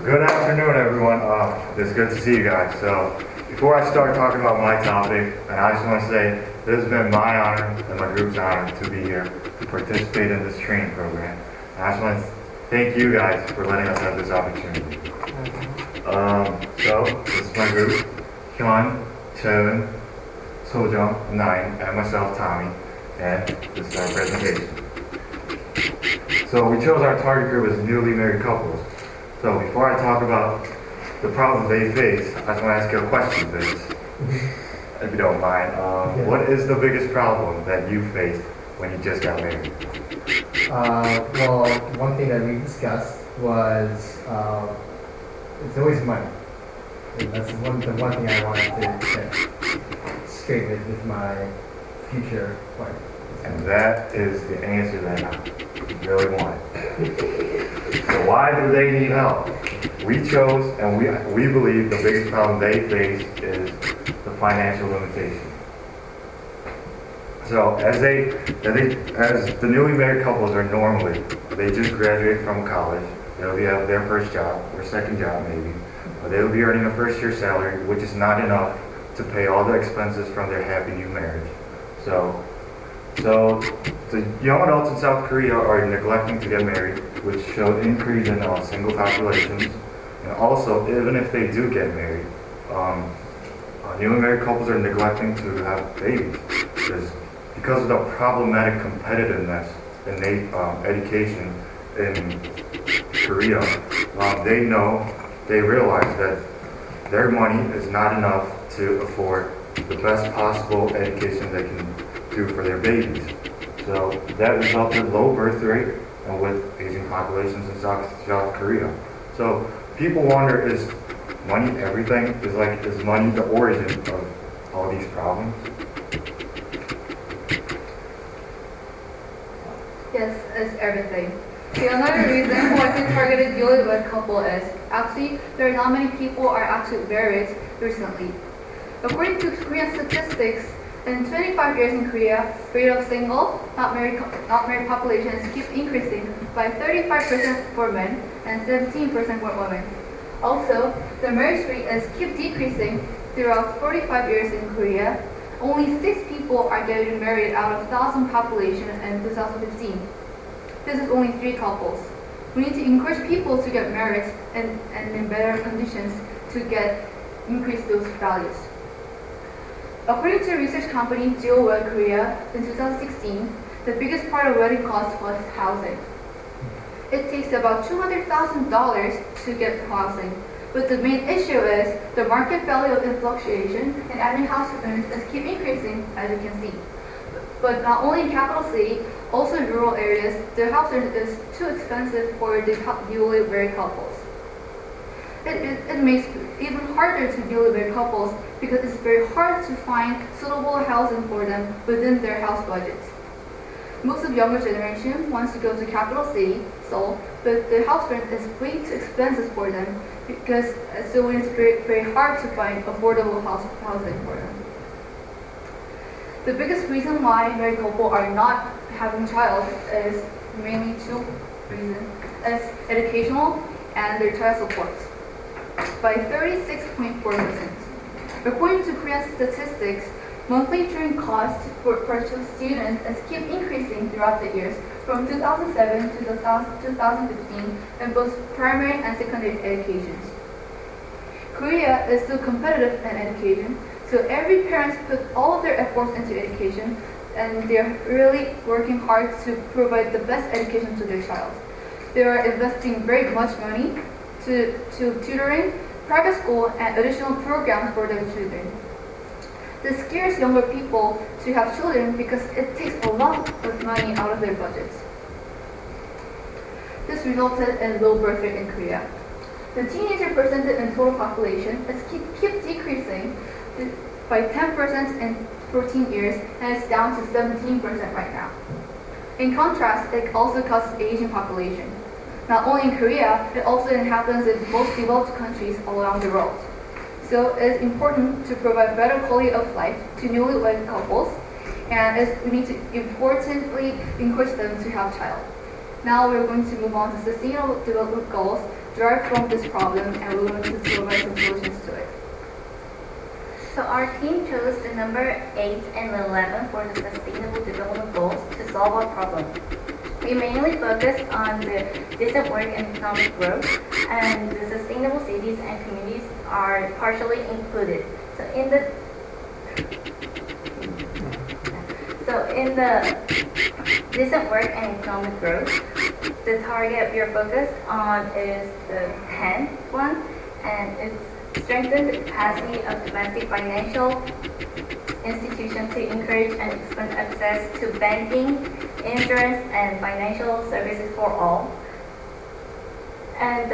Good afternoon, everyone. It's good to see you guys. So, before I start talking about my topic, and I just want to say it has been my honor and my group's honor to be here to participate in this training program. And I just want to thank you guys for letting us have this opportunity. So, this is my group: Hyun, Chun, Sojung, Nine, and myself, Tommy. And this is our presentation. So, we chose our target group as newly married couples. So before I talk about the problems they face, I just want to ask you a question, Vince, if you don't mind. What is the biggest problem that you faced when you just got married? Well, one thing that we discussed was it's always money. And that's the one thing I wanted to get straight with my future wife. And that is the answer that I really wanted. So why do they need help? We chose, and we believe the biggest problem they face is the financial limitation. So as the newly married couples are normally, they just graduate from college, they'll have their first job, or second job maybe, but they'll be earning a first year salary, which is not enough to pay all the expenses from their happy new marriage. So the young adults in South Korea are neglecting to get married, which showed increase in single populations. And also, even if they do get married, newly married couples are neglecting to have babies. Because of the problematic competitiveness in education in Korea, they realize that their money is not enough to afford the best possible education they can do for their babies. So that resulted in low birth rate and with aging populations in South Korea. So people wonder, is money everything? Is money the origin of all these problems? Yes, it's everything. The another reason why the targeted newlywed couple is actually there are not many people are actually married recently. According to Korean statistics, in 25 years in Korea, rate of single, not married populations keep increasing by 35% for men and 17% for women. Also, the marriage rate is keep decreasing throughout 45 years in Korea. Only 6 people are getting married out of 1,000 population in 2015. This is only 3 couples. We need to encourage people to get married and in better conditions to increase those values. According to a research company, GeoWed Korea, in 2016, the biggest part of wedding cost was housing. It takes about $200,000 to get housing, but the main issue is the market value of the fluctuation and adding house units is keep increasing, as you can see. But not only in capital city, also in rural areas, the house unit is too expensive for the newly married couples. It makes it even harder to deal with their couples because it's very hard to find suitable housing for them within their house budget. Most of younger generation wants to go to capital city, Seoul, but the house rent is way too expensive for them because so it's very, very hard to find affordable housing for them. The biggest reason why married couple are not having child is mainly 2 reasons. It's educational and their child support. By 36.4%. According to Korean statistics, monthly tuition costs for students is keep increasing throughout the years from 2007 to 2015 in both primary and secondary educations. Korea is so competitive in education, so every parent puts all of their efforts into education and they're really working hard to provide the best education to their child. They are investing very much money to tutoring, private school, and additional programs for their children. This scares younger people to have children because it takes a lot of money out of their budgets. This resulted in low birth rate in Korea. The teenager percentage in total population is keep decreasing by 10% in 14 years and it's down to 17% right now. In contrast, it also causes aging population. Not only in Korea, it also happens in most developed countries all around the world. So it's important to provide better quality of life to newlywed couples, and we need to importantly encourage them to have child. Now we're going to move on to Sustainable Development Goals derive from this problem, and we want to provide some solutions to it. So our team chose the number 8 and 11 for the Sustainable Development Goals to solve our problem. We mainly focused on the decent work and economic growth, and the sustainable cities and communities are partially included. In the decent work and economic growth, the target we are focused on is the 10th one, and it's strengthen the capacity of domestic financial institutions to encourage and expand access to banking, insurance, and financial services for all. And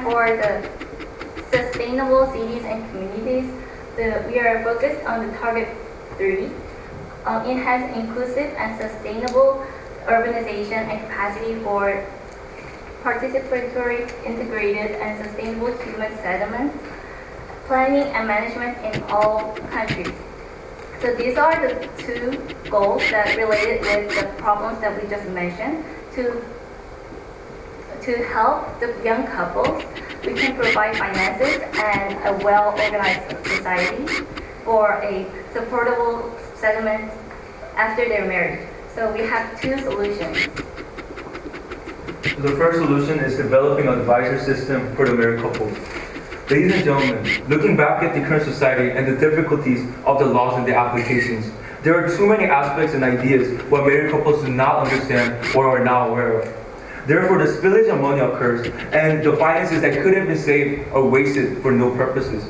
for the sustainable cities and communities, we are focused on the target 3. Enhance inclusive and sustainable urbanization and capacity for participatory, integrated, and sustainable human settlement, planning and management in all countries. So these are the 2 goals that related with the problems that we just mentioned. To help the young couples, we can provide finances and a well-organized society for a supportable settlement after their marriage. So we have 2 solutions. The first solution is developing an advisor system for the married couples. Ladies and gentlemen, looking back at the current society and the difficulties of the laws and the applications, there are too many aspects and ideas what married couples do not understand or are not aware of. Therefore, the spillage of money occurs, and the finances that could have been saved are wasted for no purposes.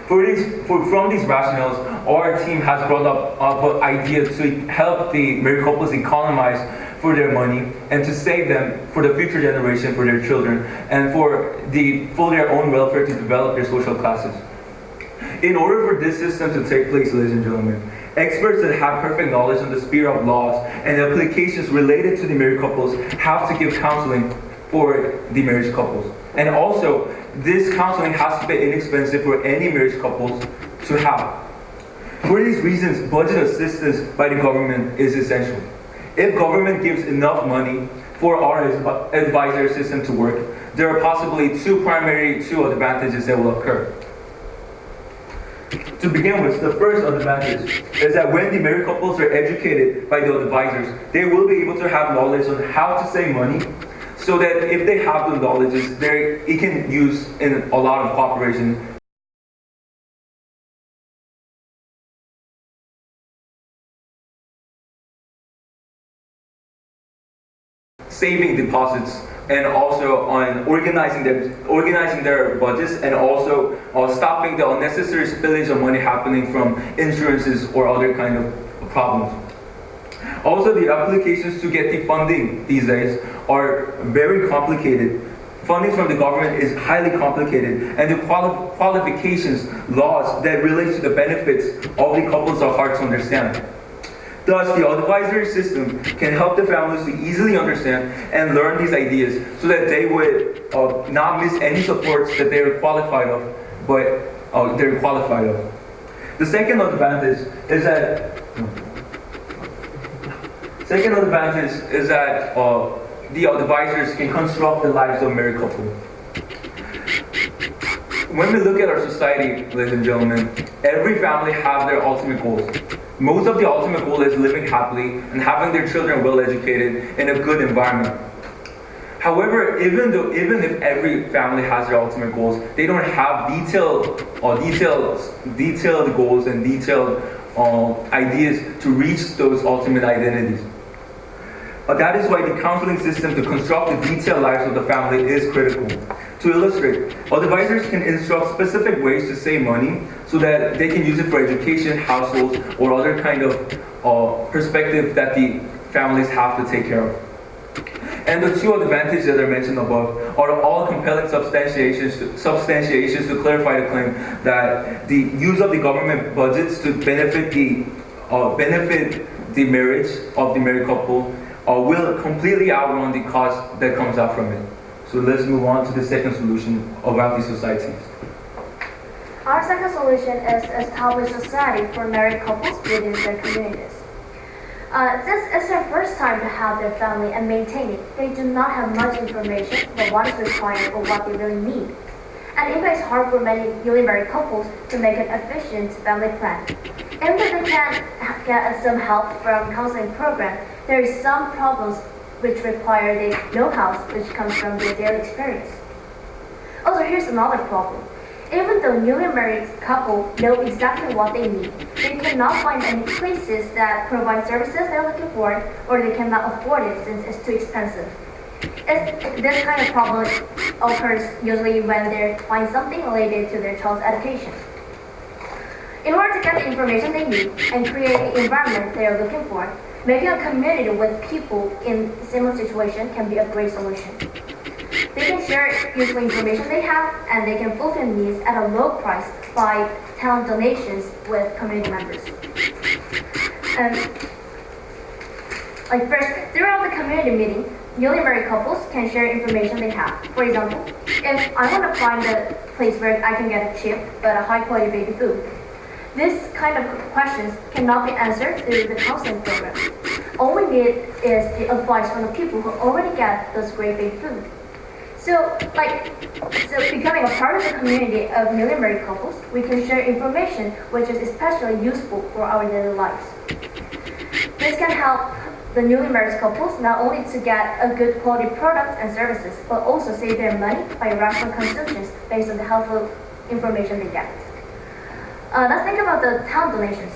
From these rationales, our team has brought up an idea to help the married couples economize for their money and to save them for the future generation, for their children, and for their own welfare to develop their social classes. In order for this system to take place, ladies and gentlemen, experts that have perfect knowledge on the sphere of laws and applications related to the married couples have to give counseling for the married couples. And also, this counseling has to be inexpensive for any married couples to have. For these reasons, budget assistance by the government is essential. If government gives enough money for our advisor system to work, there are possibly 2 advantages that will occur. To begin with, the first advantage is that when the married couples are educated by the advisors, they will be able to have knowledge on how to save money, so that if they have the knowledge, it can use in a lot of cooperation. Saving deposits, and also on organizing their budgets, and also stopping the unnecessary spillage of money happening from insurances or other kind of problems. Also, the applications to get the funding these days are very complicated. Funding from the government is highly complicated, and the qualifications, laws that relate to the benefits of the couples are hard to understand. Thus, the advisory system can help the families to easily understand and learn these ideas so that they would not miss any supports that they are qualified of, The second advantage is that the advisors can construct the lives of married couples. When we look at our society, ladies and gentlemen, every family has their ultimate goals. Most of the ultimate goal is living happily and having their children well educated in a good environment. However, even if every family has their ultimate goals, they don't have detailed goals and detailed ideas to reach those ultimate identities. That is why the counseling system to construct the detailed lives of the family is critical. To illustrate, advisors can instruct specific ways to save money so that they can use it for education, households, or other kind of perspective that the families have to take care of. And the 2 advantages that are mentioned above are all compelling substantiations to clarify the claim that the use of the government budgets to benefit the marriage of the married couple will completely outrun the cost that comes out from it. So let's move on to the second solution about these societies. Our second solution is to establish a society for married couples within their communities. Since it's their first time to have their family and maintain it, they do not have much information about what is required or what they really need. And it makes hard for many newly married couples to make an efficient family plan. Even though they can get some help from counseling program, there is some problems which require the know-how which comes from their daily experience. Also, here's another problem. Even though newly married couple know exactly what they need, they cannot find any places that provide services they're looking for, or they cannot afford it since it's too expensive. This kind of problem occurs usually when they find something related to their child's education. In order to get the information they need and create the environment they are looking for, making a community with people in similar situation can be a great solution. They can share useful information they have, and they can fulfill needs at a low price by talent donations with community members. And first, throughout the community meeting, newly married couples can share information they have. For example, if I want to find a place where I can get a cheap but a high quality baby food, this kind of questions cannot be answered through the counseling program. All we need is the advice from the people who already get those great baby food. So becoming a part of the community of newly married couples, we can share information which is especially useful for our daily lives. This can help the newly married couples not only to get a good quality products and services, but also save their money by rational consumptions based on the helpful information they get. Let's think about the talent donations.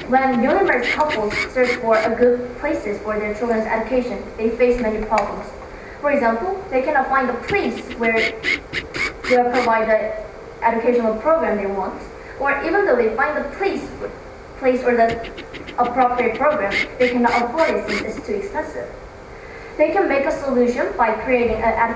When newly married couples search for a good places for their children's education, they face many problems. For example, they cannot find a place where they will provide the educational program they want, or even though they find the place or the appropriate program, they cannot afford it since it's too expensive. They can make a solution by creating an